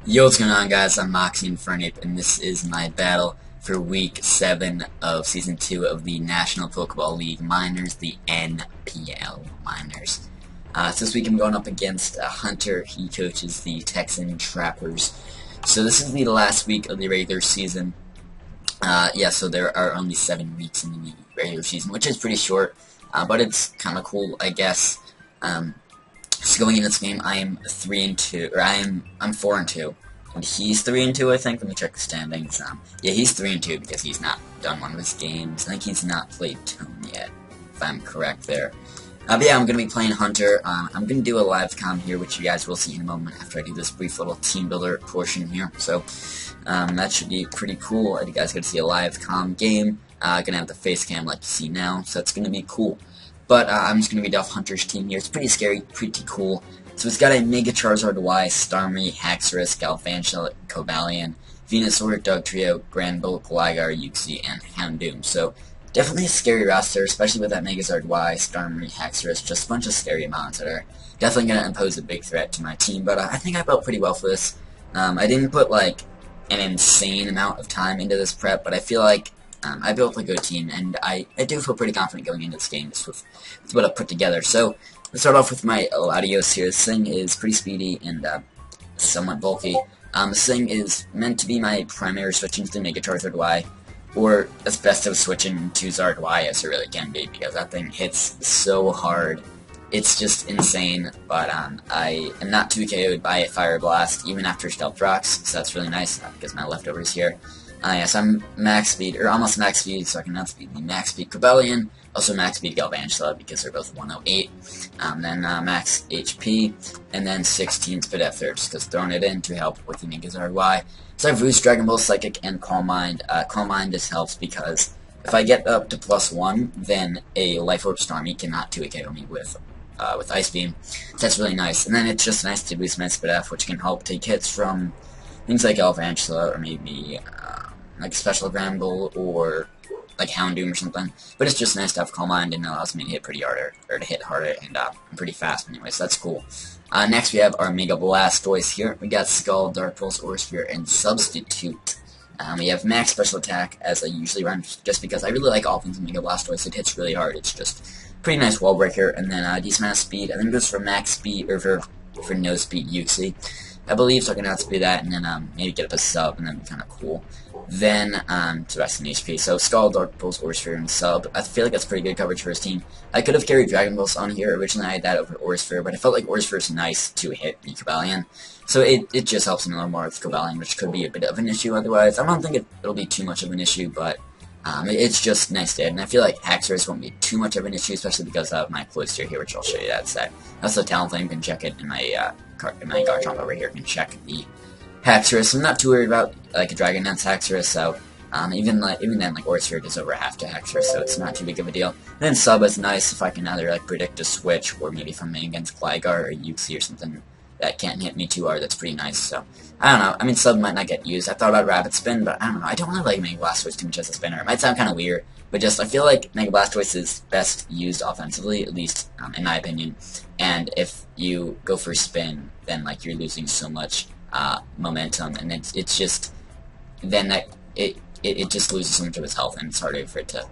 Yo, what's going on, guys? I'm Moxie Infernape, and this is my battle for Week 7 of Season 2 of the National Pokeball League Minors, the NPL Minors. So this week I'm going up against Hunter. He coaches the Texan Trappers. So this is the last week of the regular season. So there are only 7 weeks in the regular season, which is pretty short, but it's kind of cool, I guess. So going into this game, I am 3-2, or I'm 4-2, and he's 3-2. I think. Let me check the standings. Yeah, he's 3-2 because he's not done one of his games. I think he's not played Tone yet, if I'm correct there. But yeah, I'm gonna be playing Hunter. I'm gonna do a live com here, which you guys will see in a moment after I do this brief little team builder portion here. So that should be pretty cool. You guys get to see a live com game. Gonna have the face cam like you see now, so that's gonna be cool. But I'm just going to read off Hunter's team here. It's pretty scary, pretty cool. So it's got a Mega Charizard Y, Starmie, Haxorus, Galvantula, Cobalion, Venusaur, Dugtrio, Granbull, Gligar, Uxie, and Houndoom. So definitely a scary roster, especially with that Megazard Y, Starmie, Haxorus, just a bunch of scary amounts that are definitely going to impose a big threat to my team. But I think I built pretty well for this. I didn't put like an insane amount of time into this prep, but I feel like I built a good team, and I do feel pretty confident going into this game with what I've put together. So, let's start off with my Latios here. This thing is pretty speedy and somewhat bulky. This thing is meant to be my primary switching to Mega Charizard Y, or as best of switching to Zard Y as it really can be, because that thing hits so hard. It's just insane, but I am not 2KO'd by a Fire Blast, even after Stealth Rocks, so that's really nice, because my leftovers here. Yes, I'm max speed, or almost max speed, so I can outspeed the max speed Cobalion, also max speed Galvantula, because they're both 108, then max HP, and then 16 Spadefter, just because throwing it in to help with the Megazard Y. So I have Roost, Dragon Ball, Psychic, and Calm Mind. Calm Mind just helps because if I get up to +1, then a Life Orb Starmie cannot 2KO me with Ice Beam. So that's really nice, and then it's just nice to boost my Spadef, which can help take hits from things like Galvantula, or maybe like Special Granbull, or like Houndoom or something. But it's just nice to have Calm Mind, and it allows me to hit pretty harder, or to hit harder, and I'm pretty fast anyway, so that's cool. Next we have our Mega Blastoise here. We got Skull, Dark Pulse, Aura Sphere, and Substitute. We have Max Special Attack, as I usually run, just because I really like all things in Mega Blastoise. It hits really hard. It's just pretty nice wall breaker, and then decent amount of speed, and then goes for max speed, or for no speed Uxie, I believe, so I can outspeed that, and then maybe get up a sub, and that'd be kind of cool. Then, to the rest of the HP. So, Skull, Dark Pulse, Aura Sphere, and Sub. I feel like that's pretty good coverage for his team. I could have carried Dragon Balls on here. Originally, I had that over Aura Sphere, but I felt like Aura Sphere is nice to hit the Cobalion. So, it just helps him a little more with Cobalion, which could be a bit of an issue otherwise. I don't think it'll be too much of an issue, but it's just nice to hit. And I feel like Haxorus won't be too much of an issue, especially because of my Cloyster here, which I'll show you that set. Also, Talonflame, you can check it in my Garchomp over here. You can check the Haxorus. I'm not too worried about like a Dragon Dance Haxorus, so even then, like Aura Sphere is over half to Haxorus, so it's not too big of a deal. And then Sub is nice if I can either like predict a switch, or maybe if I'm playing against Gligar or Uxie or something that can't hit me too hard. That's pretty nice. So I don't know. I mean, Sub might not get used. I thought about Rapid Spin, but I don't know. I don't really like Mega Blastoise too much as a spinner. It might sound kind of weird, but just I feel like Mega Blastoise is best used offensively, at least in my opinion. And if you go for spin, then like you're losing so much momentum, and it's just then that it just loses so much of its health, and it's harder for it to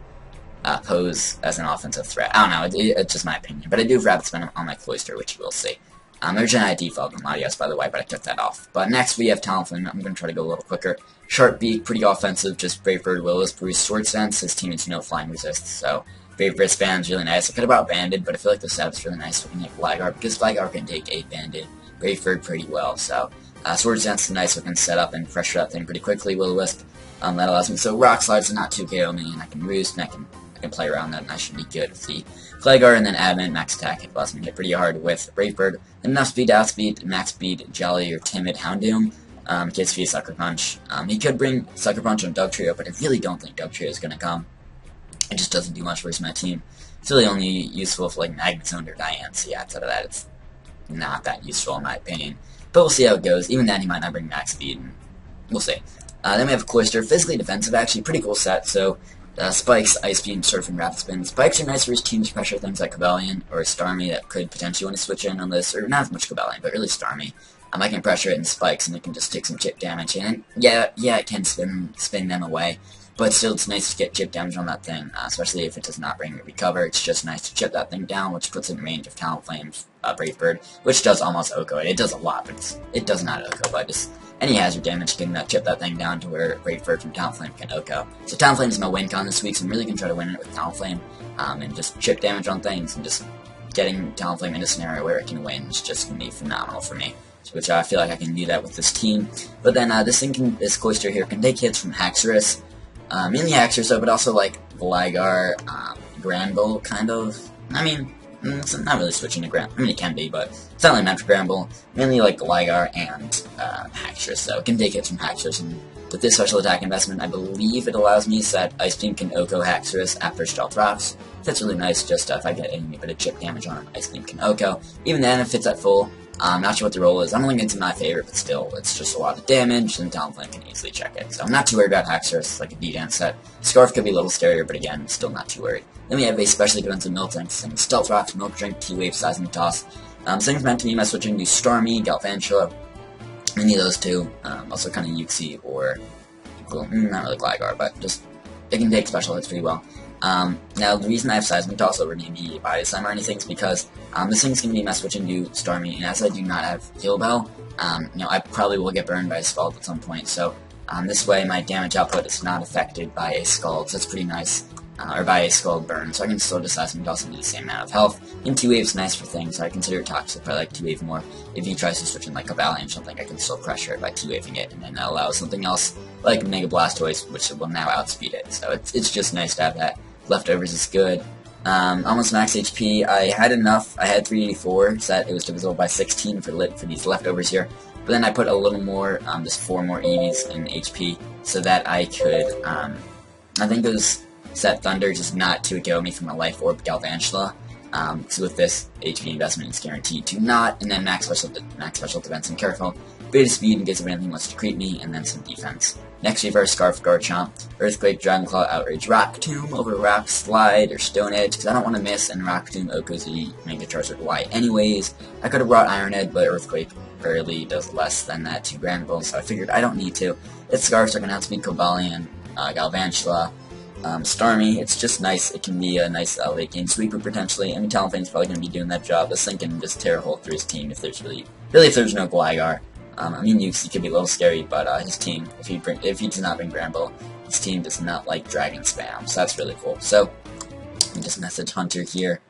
pose as an offensive threat. I don't know, it's just my opinion, but I do have Rapid Spin on my Cloyster, which you will see. Originally I default on Latios, by the way, but I took that off. But next we have Talonflame. I'm going to try to go a little quicker. Sharp Beak, pretty offensive, just Brave Bird, Willows, Bruce, Sword Sense. His team is no flying resist, so Brave Bird Spam's really nice. I could have brought Banded, but I feel like the setup's really nice looking at Gligar, because Gligar can take a Banded Brave Bird pretty well, so Sword Sense is a nice looking setup and pressure that thing pretty quickly. Will-O-Wisp, that allows me, so Rock Slides are not 2KO me, and I can Roost, and I can play around that, and I should be good with the Gligar, and then Adamant, Max Attack, it allows me to hit pretty hard with Brave Bird, and enough speed to outspeed, Max Speed, Jolly, or Timid Houndoom, gets via Sucker Punch. He could bring Sucker Punch on Dugtrio, but I really don't think Dugtrio is going to come. It just doesn't do much versus my team. It's really only useful for like Magnezone or Diane, so yeah, outside of that, it's not that useful in my opinion. But we'll see how it goes. Even then, he might not bring max speed, and we'll see. Then we have Cloyster, physically defensive, actually, pretty cool set, so Spikes, Ice Beam, Surf, and Rapid Spin. Spikes are nice for his team's pressure, things like Cobalion or Starmie that could potentially want to switch in on this, or not as much Cobalion, but really Starmie. I can pressure it and spikes, and it can just take some chip damage. And yeah, it can spin them away, but still, it's nice to get chip damage on that thing, especially if it does not bring a recover. It's just nice to chip that thing down, which puts it in range of Talonflame's Brave Bird, which does almost Oko it. It does a lot, but it does not Oko, but just any hazard damage can chip that thing down to where Brave Bird from Talonflame can Oko. So Talonflame's my win con this week, so I'm really going to try to win it with Talonflame, and just chip damage on things, and just getting Talonflame in a scenario where it can win is just going to be phenomenal for me. Which I feel like I can do that with this team. But then this Cloister here can take hits from Haxorus, mainly Haxorus though, but also like Gligar, Granbull, kind of. I mean, it's not really switching to Granbull. I mean, it can be, but it's not really meant for Granbull. Mainly like Gligar and Haxorus, so it can take hits from Haxorus. And with this special attack investment, I believe it allows me to set Ice Beam can Oko Haxorus after Stealth Rocks. That's really nice, just if I get any bit of chip damage on it, Ice Beam can Oko. Even then, if it's at full, I'm not sure what the roll is. I don't think it's in my favor, but still, it's just a lot of damage, and Talonflame can easily check it. So I'm not too worried about Haxorus. It's like a D-Dance set. Scarf could be a little scarier, but again, still not too worried. Then we have a specially defensive Miltank, and Stealth Rocks, Milk Drink, T-Wave, Seismic Toss. Things meant to me by switching to Starmie, Galvantula, any of those two. Also kind of Uxie or, well, not really Gligar, but just, it can take special hits pretty well. Now, the reason I have Seismic Toss over maybe Body Slam or anything is because this thing's going to be my switching to Starmie, and as I do not have Heal Bell, you know, I probably will get burned by a Scald at some point, so this way my damage output is not affected by a Scald, so that's pretty nice, or by a Scald burn, so I can still just Seismic Toss and do the same amount of health. And T-Wave's nice for things, so I consider it toxic, but I like T-Wave more. If he tries to switch in like a Valiant or something, I can still pressure it by T-Waving it, and then that allows something else, like Mega Blastoise, which will now outspeed it, so it's just nice to have that. Leftovers is good. Almost max HP. I had enough. I had 384, so that it was divisible by 16 for these leftovers here. But then I put a little more, just 4 more EVs in HP, so that I could, I think it was set Thunder, just not to KO me from a Life Orb Galvantula. So with this HP investment, it's guaranteed to not, and then max special defense and careful. Beta speed in case if anything wants to creep me, and then some defense. Next we have our Scarf, Garchomp, Earthquake, Dragonclaw, Outrage, Rock Tomb over Rock Slide or Stone Edge, because I don't want to miss, and Rock Tomb Okos the Mega Charizard Y anyways. I could have brought Iron Head, but Earthquake barely does less than that to Granbull, so I figured I don't need to. Its Scarfs are going to have to be Cobalion, Galvantula, Starmie. It's just nice. It can be a nice late game sweeper potentially. I mean, Talonflame's probably going to be doing that job. This thing can just tear a hole through his team if there's really if there's no Gligar. I mean, Uxie could be a little scary, but his team, if he does not bring Granbull, his team does not like Dragon Spam, so that's really cool. So, let me just message Hunter here.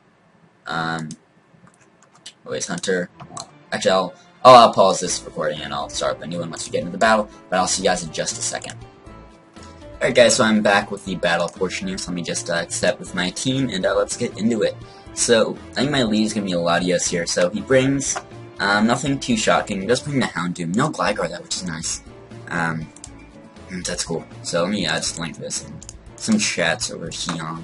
Where's Hunter? Actually, I'll pause this recording and I'll start up a new one once we get into the battle, but I'll see you guys in just a second. Alright guys, so I'm back with the battle portion here, so let me just set with my team, and let's get into it. So, I think my lead is going to be Latios here, so he brings nothing too shocking. He does bring the Houndoom. No Gligar though, which is nice. That's cool. So let me just link this in some chats over here.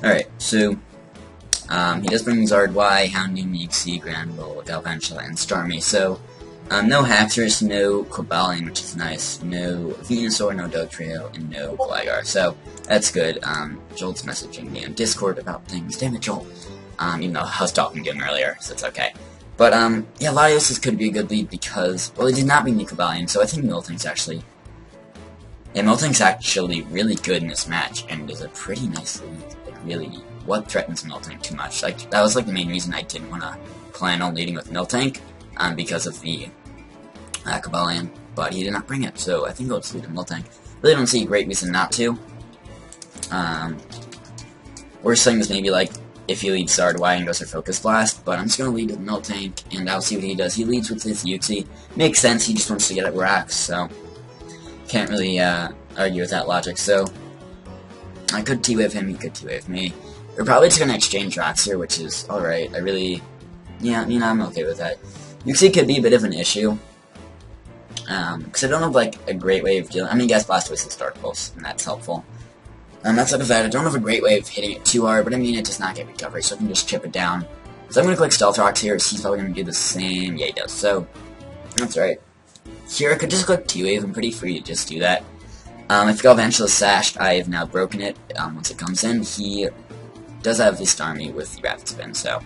Alright, so he does bring Zardwy, Houndoom, Uxie, Granbull, Galvantula, and Starmie. So no Haxorus, no Cobalion, which is nice, no Venusaur, no Dugtrio, and no Gligar. So that's good. Jolt's messaging me on Discord about things. Damn it, Jolt. Even though I was talking to him earlier, so it's okay. But yeah, Latios could be a good lead because, well, he did not bring the Cobalion, so I think Miltank's actually really good in this match, and is a pretty nice lead. Like, really, what threatens Miltank too much? Like, that was like the main reason I didn't want to plan on leading with Miltank, because of the Cobalion, but he did not bring it, so I think I'll just lead with Miltank. Really don't see a great reason not to. Worst thing is maybe like if he leads Zardwy and goes for Focus Blast, but I'm just gonna lead with Miltank, and I'll see what he does. He leads with his Uxie. Makes sense, he just wants to get at rocks, so can't really argue with that logic. So I could T-Wave him, he could T-Wave me. We're probably just gonna exchange rocks here, which is alright. Yeah, you know, I'm okay with that. Uxie could be a bit of an issue, because I don't have, like, a great way of dealing. I mean, I guess Blastoise is Dark Pulse, and that's helpful. Outside of that, I don't have a great way of hitting it too hard, but I mean, it does not get recovery, so I can just chip it down. So I'm going to click Stealth Rocks here, so he's probably going to do the same. Yeah, he does, so that's right. Here, I could just click T-Wave. I'm pretty free to just do that. If Galvantula is sashed, I have now broken it. Once it comes in, he does have the Starmie with the Rapid Spin, so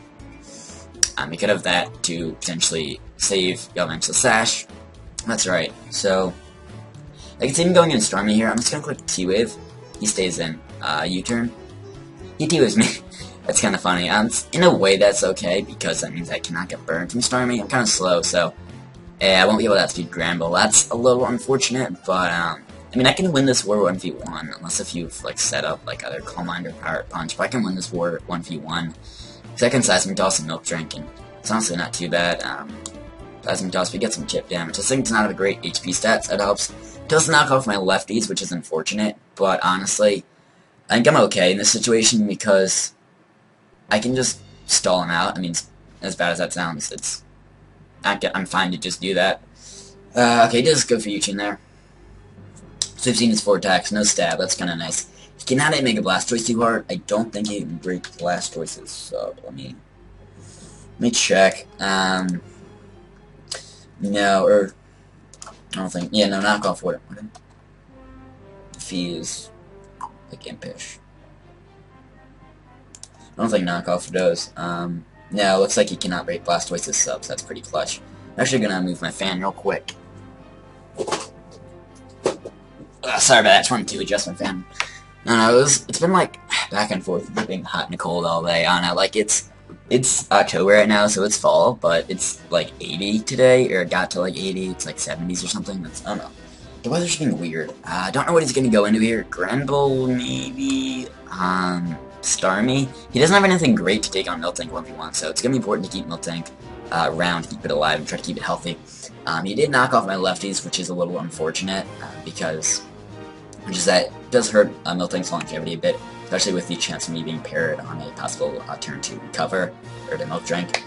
he could have that to potentially save Elemental Sash. That's right. So I can see him going into Starmie here. I'm just gonna click T-Wave. He stays in. U-turn. He T-Waves me. That's kind of funny. In a way, that's okay because that means I cannot get burned from Starmie. I'm kind of slow, so I won't be able to outspeed Granbull. That's a little unfortunate, but I mean, I can win this war 1v1 unless if you've like set up like either Calm Mind or Power Punch. But I can win this war 1v1. Second Seismic Toss and Milk Drink, and it's honestly not too bad. Seismic Toss, we get some chip damage. This thing does not have a great HP stats. That helps. Does knock off my lefties, which is unfortunate, but honestly, I think I'm okay in this situation because I can just stall him out. I mean, as bad as that sounds, I'm fine to just do that. Okay, just go for Yuchin there. So we've seen his 4 attacks, no stab, that's kind of nice. He cannot hit Mega Blastoise too hard. I don't think he can break Blastoise's sub. Let me check. No, or I don't think. Yeah, no, knockoff would. If he is like impish. I don't think knockoff does. No, looks like he cannot break Blastoise's subs. That's pretty clutch. I'm actually gonna move my fan real quick. Sorry about that. I just wanted to adjust my fan. No, it's been like back and forth, being hot and cold all day. I don't know, like it's October right now, so it's fall, but it's like 80 today, or it got to like 80. It's like 70s or something. I don't know. The weather's being weird. I don't know what he's gonna go into here. Granbull, maybe. Starmie. He doesn't have anything great to take on Miltank 1v1, so it's gonna be important to keep Miltank around, keep it alive, and try to keep it healthy. He did knock off my lefties, which is a little unfortunate because that does hurt Miltank's longevity a bit, especially with the chance of me being paired on a possible turn to recover or to Milk Drink.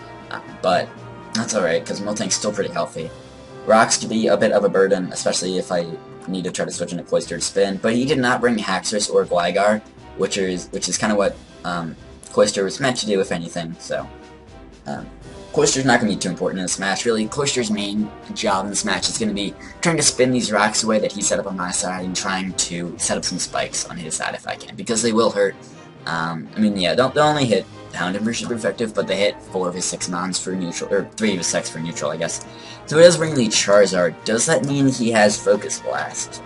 But that's alright because Miltank's still pretty healthy. Rocks could be a bit of a burden, especially if I need to try to switch into Cloistered Spin, but he did not bring Haxorus or Gligar, which is kind of what Cloister was meant to do, if anything. So Cloister's not going to be too important in this match, really. Cloister's main job in this match is going to be trying to spin these rocks away that he set up on my side and trying to set up some spikes on his side if I can, because they will hurt. I mean, yeah, they'll only hit Houndoom for super effective, but they hit 4 of his 6 mons for neutral, or 3 of his 6 for neutral, I guess. So he does bring the Charizard. Does that mean he has Focus Blast?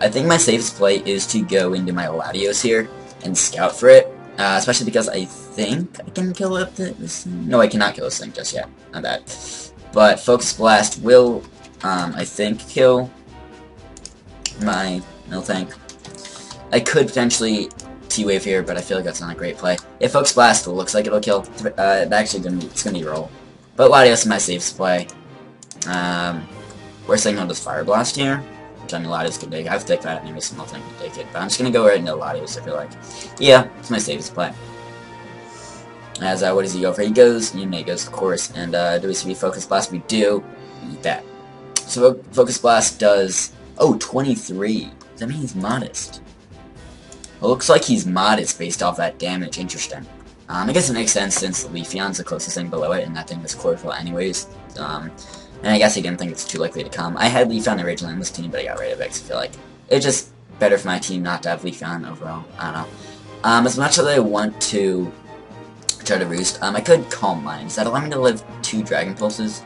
I think my safest play is to go into my Latios here and scout for it. Especially because I think I can kill this thing. No, I cannot kill this thing just yet. Not bad. But Focus Blast will, I think, kill my Miltank. I could potentially T-Wave here, but I feel like that's not a great play. If Focus Blast looks like it'll kill, it's gonna be roll. But Latios is my safest play. Worst thing, I'll just Fire Blast here. I mean, Latios could take it. I have to take that, maybe some Miltank can take it. But I'm just gonna go right into Latios, I feel like. Yeah, it's my safest play. As, what does he go for? He goes, Megos, of course. And, do we see Focus Blast? We do. Eat that. So, Focus Blast does, 23. Does that mean he's modest? It looks like he's modest based off that damage. Interesting. I guess it makes sense since Leafeon's the closest thing below it, and that thing is Chlorophyll anyways. And I guess he didn't think it's too likely to come. I had Leafeon originally on this team, but I got rid of it because I feel like it's just better for my team not to have Leafeon overall. I don't know. As much as I want to try to roost, I could Calm Mind. Does that allow me to live 2 Dragon Pulses?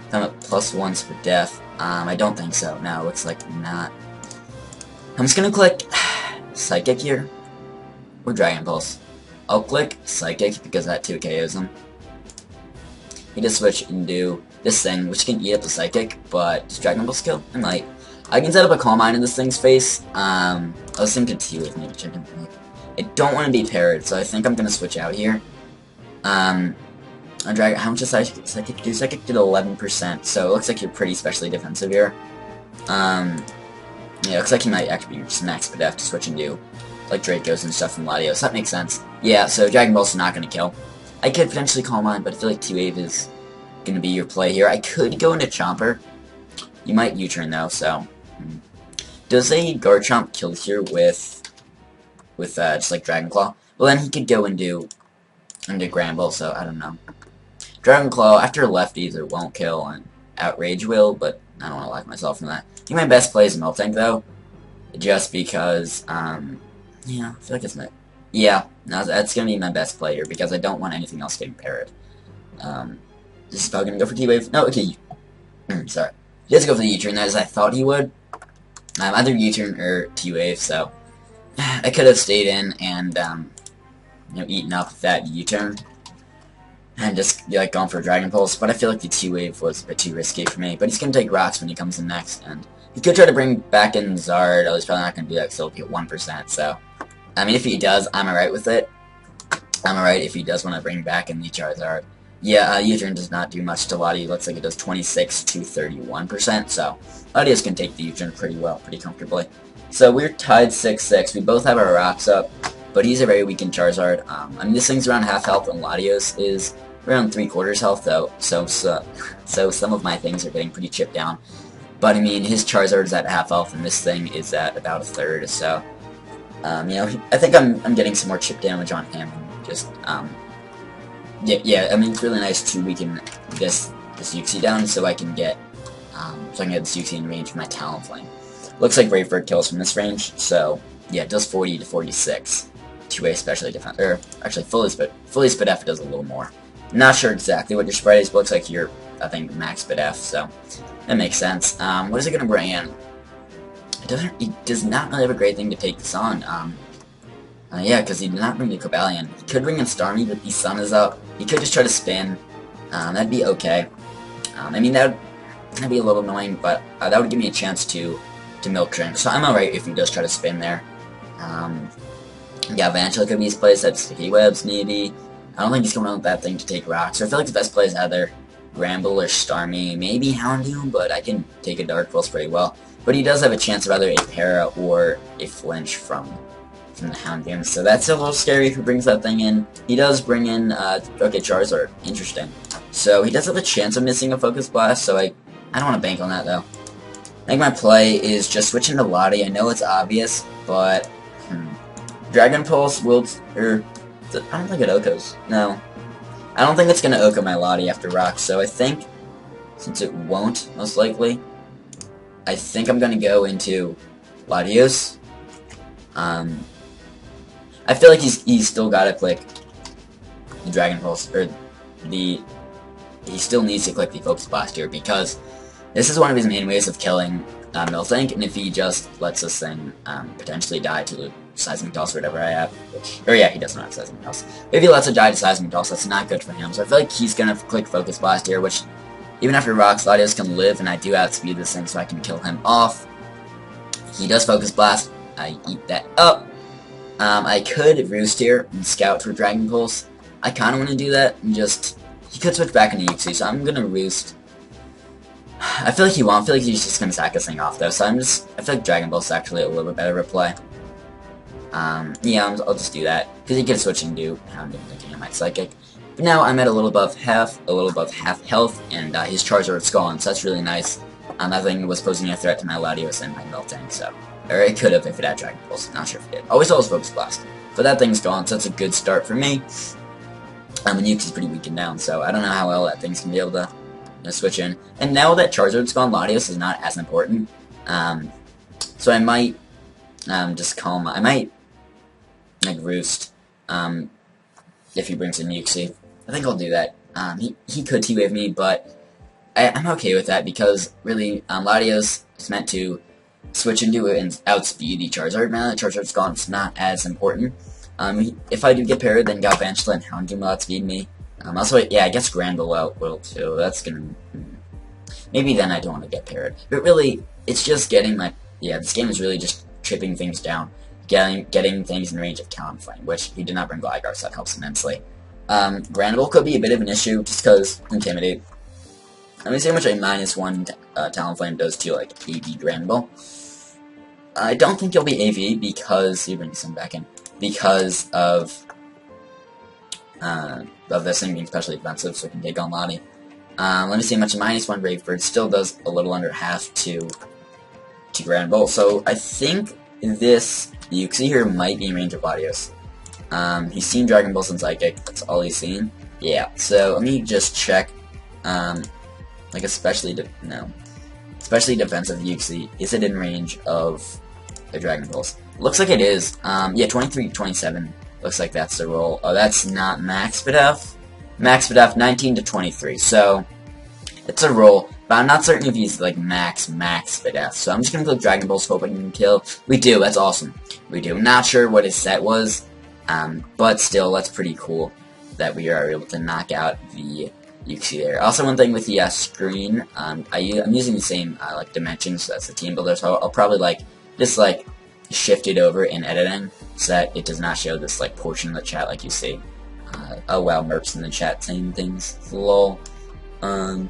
If I'm at +1s for death. I don't think so. No, it looks like not. I'm just gonna click Psychic here, or Dragon Pulse. I'll click Psychic because that 2 KOs him. He just switch and do this thing, which can eat up the Psychic, but does Dragon Pulse kill? It might. I can set up a Calm Mind in this thing's face. I was thinking T-Wave, maybe Chicken. I don't want to be paired, so I think I'm going to switch out here. How much does Psychic do? Psychic did 11%, so it looks like you're pretty specially defensive here. Yeah, it looks like he might actually be just max but have to switch and do like Dracos and stuff from Latios. That makes sense. Yeah, so Dragon Ball's not going to kill. I could potentially Calm Mind, but I feel like T-Wave is going to be your play here. I could go into Chomper. You might U-turn though, so. Does a Garchomp kill here with just like Dragon Claw? Well, then he could go and do Granbull, so I don't know. Dragon Claw, after lefties, it won't kill, and Outrage will, but I don't want to lock myself from that. I think my best play is Miltank, though, just because, yeah, I feel like it's my, Yeah, no, that's going to be my best player because I don't want anything else getting parried. This is probably going to go for T-Wave. No, okay. Sorry. He has to go for the U-turn as I thought he would. Either U-turn or T-Wave, so I could have stayed in and, you know, eaten up that U-turn and just, like, gone for a Dragon Pulse, but I feel like the T-Wave was a bit too risky for me. But he's going to take rocks when he comes in next, and he could try to bring back in Zard. Oh, he's probably not going to do that because he'll be at 1%, so I mean, if he does, I'm alright with it. I'm alright if he does want to bring back in the Charizard. Yeah, U-turn does not do much to Lottie. It looks like it does 26 to 31%, so Lottie's can take the U-turn pretty well, pretty comfortably. So we're tied 6-6. We both have our rocks up, but he's a very weakened Charizard. I mean, this thing's around half health, and Latios is around 3/4 health, though, so some of my things are getting pretty chipped down. But, I mean, his Charizard's at half health, and this thing is at about 1/3, so you know, I think I'm getting some more chip damage on him. Just, yeah. I mean, it's really nice to weaken this Uxie down so I can get, this Uxie in range for my Talonflame. Looks like Brave Bird kills from this range, so yeah, it does 40 to 46. Two-way specially defense, or actually fully spit F does a little more. Not sure exactly what your spread is, but looks like you're, I think, max spit F, so that makes sense. What is it gonna bring in? It does not really have a great thing to take this on. Yeah, because he did not bring the Cobalion. He could bring in Starmie, but the sun is up. He could just try to spin. That'd be okay. I mean, that'd be a little annoying, but that would give me a chance to Milk Drink. So I'm alright if he does try to spin there. Yeah, Vantula could be his place. That's Sticky Webs, maybe. I don't think he's coming out with that thing to take rocks. So I feel like the best play is either Gramble or Starmie, maybe Houndoom, but I can take a Dark Pulse pretty well. But he does have a chance of either a Para or a Flinch from the Houndoom, so that's a little scary if he brings that thing in. He does bring in, okay, Charizard. Interesting. So he does have a chance of missing a Focus Blast, so I don't want to bank on that, though. I think my play is just switching to Lottie. I know it's obvious, but Dragon Pulse will, I don't think it Okos. No. I don't think it's going to Oko my Lottie after Rock, so I think, since it won't, most likely, I think I'm going to go into Latios. I feel like he's still got to click the Dragon Pulse, or he still needs to click the Focus Blast here, because this is one of his main ways of killing Miltank, and if he just lets this thing potentially die to the Seismic Toss or whatever I have, yeah, he doesn't have Seismic Toss. If he lets it die to Seismic Toss, that's not good for him, so I feel like he's going to click Focus Blast here, which, even after Rocks, Latios can live, and I do outspeed this thing so I can kill him off. He does Focus Blast, I eat that up. I could Roost here and scout for Dragon Pulse. I kind of want to do that, and just, he could switch back into Uxie, so I'm going to Roost. I feel like he won't. I feel like he's just going to sack this thing off, though, so I feel like Dragon Pulse is actually a little bit better of a play. Yeah, I'll just do that, because he could switch into Houndoom, thinking I might Psychic. But now I'm at a little above half health, and his Charizard's gone, so that's really nice. That thing was posing a threat to my Latios and my Miltank, so, or it could have if it had Dragon Pulse, not sure if it did. Always Focus Blast, but that thing's gone, so that's a good start for me. And Uxie's pretty weakened down, so I don't know how well that thing's gonna be able to switch in. And now that Charizard's gone, Latios is not as important, so I might just calm. I might like Roost if he brings in Uxie. I think I'll do that. He could T-Wave me, but I'm okay with that because really Latios is meant to switch into it and outspeed the Charizard. Now that Charizard's gone, it's not as important. If I do get paired, then Galvantula and Houndoom will outspeed me. Also, yeah, I guess Granville will too. That's gonna... Maybe then I don't want to get paired. But really, it's just getting my... Yeah, this game is really just chipping things down. Getting things in range of Talonflame, which he did not bring Gligar, so that helps immensely. Granville could be a bit of an issue, just because Intimidate. Let me see how much a -1 Talonflame does to, like, AV Granville. I don't think he'll be AV because... He brings him back in. Because of this thing being specially defensive, so it can take on Lottie. Let me see how much a -1 Brave Bird still does a little under half to Granville. So I think this Uxie here might be in range of Latios. He's seen Dragon Balls and Psychic, that's all he's seen. Yeah, so let me just check, like especially defensive Uxie, is it in range of the Dragon Balls? Looks like it is. Yeah, 23-27 Looks like that's the roll. Oh, that's not max Spadef. Max Spadef 19 to 23. So it's a roll, but I'm not certain if he's like max Spadef. So I'm just gonna click Dragon Balls, hoping he can kill. We do. That's awesome. We do. I'm not sure what his set was, but still, that's pretty cool that we are able to knock out the Yuxi there. Also, one thing with the screen, I'm using the same like dimensions. So that's the team builder. So I'll probably like just like shift it over in editing so that it does not show this like portion of the chat like you see. Oh wow, Merp's in the chat saying things. Lol. Alright,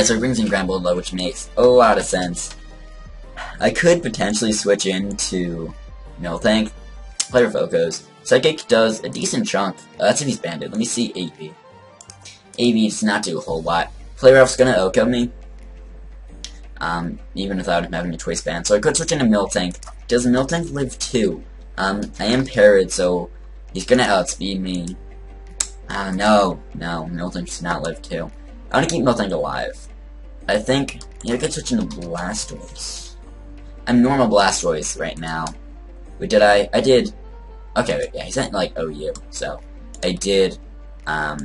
so it brings in Grand Low, which makes a lot of sense. I could potentially switch into Miltank. Player Focus. Psychic does a decent chunk. That's if he's banded. Let me see AP. AP does not do a whole lot. Player Off's gonna OHKO me. Even without him having a choice band. So I could switch into Miltank. Does Miltank live 2? I am parried, so he's gonna outspeed me. No, Miltank does not live 2. I want to keep Miltank alive. I think, yeah, I could switch into Blastoise. I'm normal Blastoise right now. Wait, did I? I did. Okay, wait, yeah, he sent, like, OU, so I did, yeah,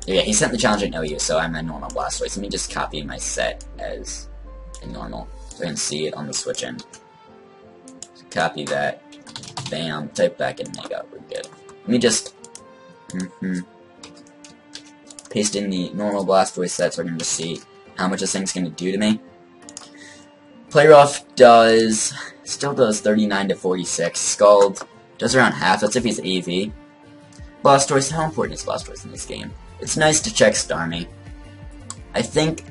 he sent the challenge in OU, so I'm a normal Blastoise. Let me just copy my set as a normal, so I can see it on the switch end. So copy that, bam, type back in Mega, we're good. Let me just, paste in the normal Blastoise set so we're going to see how much this thing's going to do to me. Player Off still does 39 to 46, Scald does around half, that's if he's AV. Blastoise, how important is Blastoise in this game? It's nice to check Starmie. I think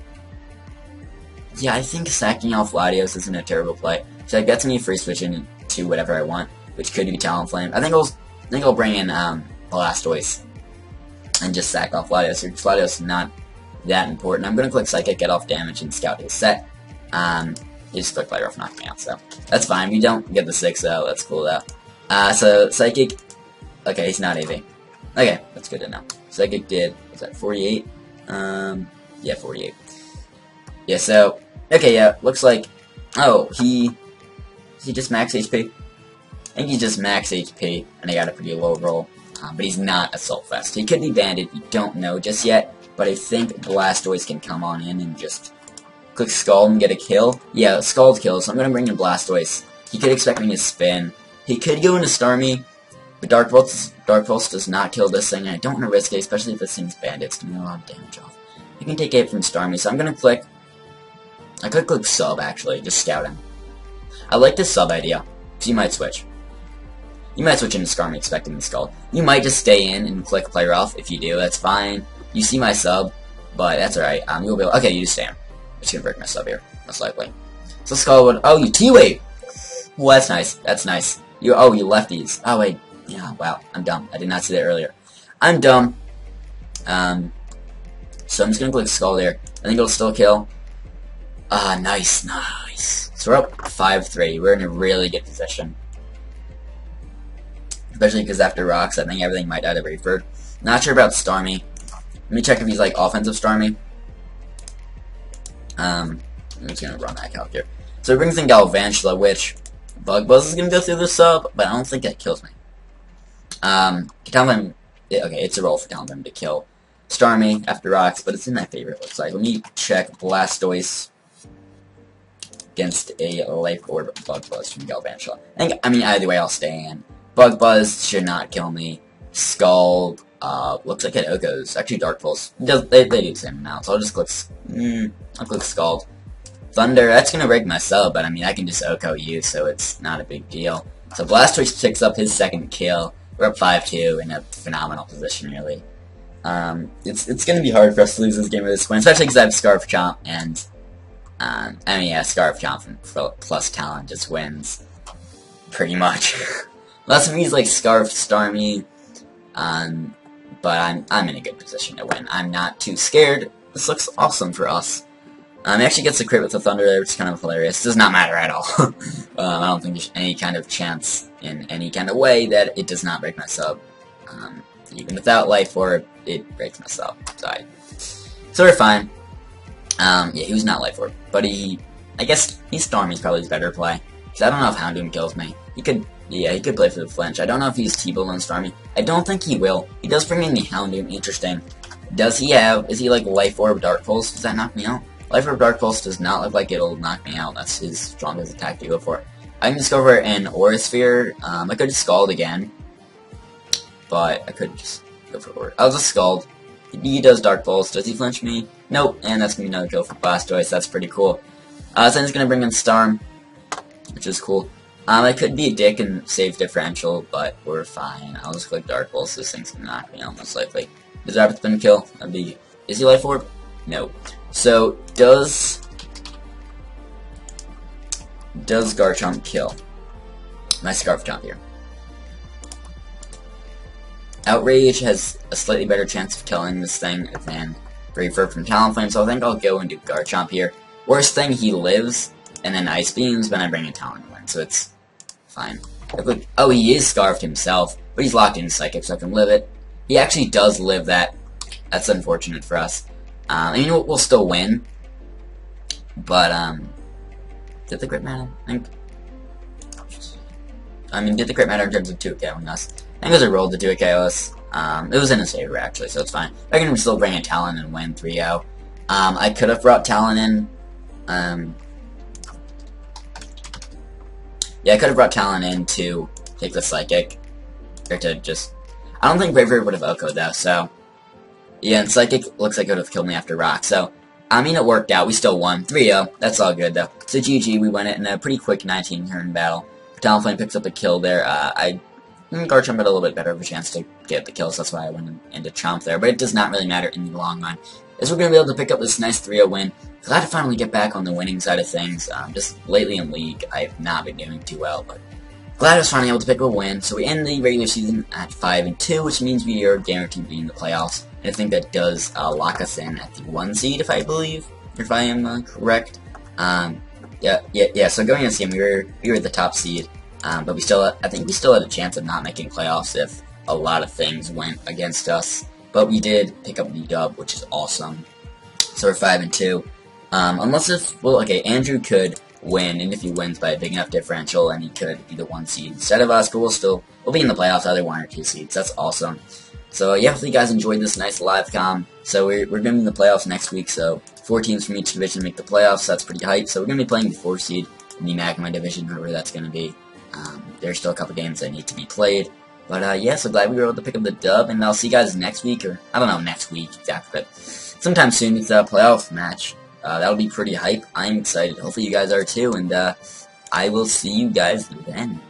sacking off Latios isn't a terrible play. So that gets me free switching to whatever I want, which could be Talonflame. I think I'll bring in Blastoise and just sack off Latios. Because Latios is not that important. I'm gonna click Psychic, get off damage, and scout his set. You just click Player Off, knock me out, so that's fine. We don't get the 6 though, that's cool though. So Psychic, okay, he's not AV. Okay, that's good to know. Psychic did, was that 48? Yeah, 48. Yeah, so, okay, yeah, looks like, oh, he just max HP? I think he just max HP, and he got a pretty low roll, but he's not Assault Vest. He could be banded, you don't know just yet, but I think Blastoise can come on in and just click Scald and get a kill. Yeah, Scald kills, so I'm gonna bring in Blastoise. He could expect me to spin. He could go into Starmie, but Dark Pulse does not kill this thing, and I don't want to risk it, especially if this thing's banded. It's going to be a lot of damage off. He can take 8 from Starmie, so I'm going to click... I could click Sub, actually, just scout him. I like this Sub idea, because you might switch. You might switch into Starmie expecting the Skull. You might just stay in and click Player Off. If you do, that's fine. You see my Sub, but that's alright. You'll be able... Okay, you just stay in. I'm just going to break my Sub here, most likely. So Skull would... Oh, you T-Wave! Well, that's nice. That's nice. You lefties. Oh, wait. Yeah, wow. I'm dumb. I did not see that earlier. I'm dumb. So I'm just gonna click Skull there. I think it'll still kill. Nice. So we're up 5-3. We're in a really good position. Especially because after Rocks, I think everything might die to Reaper. Not sure about Starmie. Let me check if he's, like, offensive Starmie. I'm just gonna run that calc here. So it brings in Galvantula, which... Bug Buzz is gonna go through the sub, but I don't think that kills me. Talonflame, okay, it's a roll for Talonflame to kill Starmie after Rocks, but it's in my favorite, looks like. Let me check Blastoise against a Life Orb Bug Buzz from Galvantula. I mean, either way, I'll stay in. Bug Buzz should not kill me. Scald, looks like it OHKOs. Actually, Dark Pulse. They do the same amount, so I'll just click, I'll click Scald. Thunder, that's gonna break my sub, but I mean, I can just OHKO you, so it's not a big deal. So Blastoise picks up his second kill. We're up 5-2 in a phenomenal position, really. It's gonna be hard for us to lose this game at this point, especially because I have Scarf Chomp, and, I mean, yeah, Scarf Chomp plus Talon just wins. Pretty much. Unless if he's like Scarf Starmie, but I'm in a good position to win. I'm not too scared. This looks awesome for us. He actually gets a crit with the Thunder there, which is kind of hilarious. Does not matter at all. I don't think there's any kind of chance in any kind of way that it does not break my sub. Even without Life Orb, it breaks my sub. So we're fine. Yeah, he was not Life Orb, but I guess Starmie's probably his better play. Because I don't know if Houndoom kills me. He could Yeah, he could play for the Flinch. I don't know if he's T-Bone on Starmie. I don't think he will. He does bring in the Houndoom. Interesting. Does he have... Is he like Life Orb Dark Pulse? Does that knock me out? Life Orb Dark Pulse does not look like it'll knock me out. That's his strongest attack to go for. I can discover an Aura Sphere. I could just Scald again. But I could just go for Aura. I'll just Scald. He does Dark Pulse. Does he flinch me? Nope. And that's going to be another kill for Blastoise. That's pretty cool. So then he's going to bring in Starm, which is cool. I could be a dick and save Differential, but we're fine. I'll just click Dark Pulse. This thing's gonna knock me out most likely. Does Rapid Spin kill? That'd be... Is he Life Orb? No. So, does Garchomp kill? Nice Scarf Jump here. Outrage has a slightly better chance of killing this thing than Brave Bird from Talonflame, so I think I'll go and do Garchomp here. Worst thing, he lives, and then Ice Beams, but I bring in Talonflame, so it's fine. Oh, he is Scarfed himself, but he's locked in Psychic, so I can live it. He actually does live that. That's unfortunate for us. I mean, we'll still win. But, did the crit matter? Did the crit matter in terms of 2KOing us? I think it was a roll to 2KO us. It was in his favor, actually, so it's fine. I can still bring in Talon and win 3-0. I could have brought Talon in. Yeah, I could have brought Talon in to take the Psychic. Or to just... I don't think Braviary would have OHKO'd though, so... Yeah, and Psychic looks like it would have killed me after Rock, so... I mean, it worked out. We still won. 3-0. That's all good, though. So GG, we win it in a pretty quick 19-turn battle. Talonflame picks up the kill there. Garchomp had a little bit better of a chance to get the kill, so that's why I went into Chomp there. But it does not really matter in the long run. As we're going to be able to pick up this nice 3-0 win. Glad to finally get back on the winning side of things. Just lately in League, I've not been doing too well, but glad I was finally able to pick up a win. So we end the regular season at 5-2, which means we are guaranteed being in the playoffs. And I think that does lock us in at the 1 seed, if I am correct. Yeah. So going against him, we were the top seed, but I think we still had a chance of not making playoffs if a lot of things went against us. But we did pick up the dub, which is awesome. So we're 5-2. Andrew could win, and if he wins by a big enough differential, and he could be the 1 seed instead of us, but we'll be in the playoffs, either 1 or 2 seeds. That's awesome. So yeah, hopefully you guys enjoyed this nice live com. So we're going to be in the playoffs next week, so 4 teams from each division make the playoffs, so that's pretty hype. So we're going to be playing the 4 seed in the Magma division, whoever that's going to be. There's still a couple games that need to be played. But yeah, so glad we were able to pick up the dub, and I'll see you guys next week, or I don't know, next week exactly, but sometime soon it's a playoff match. That'll be pretty hype. I'm excited. Hopefully you guys are too, and I will see you guys then.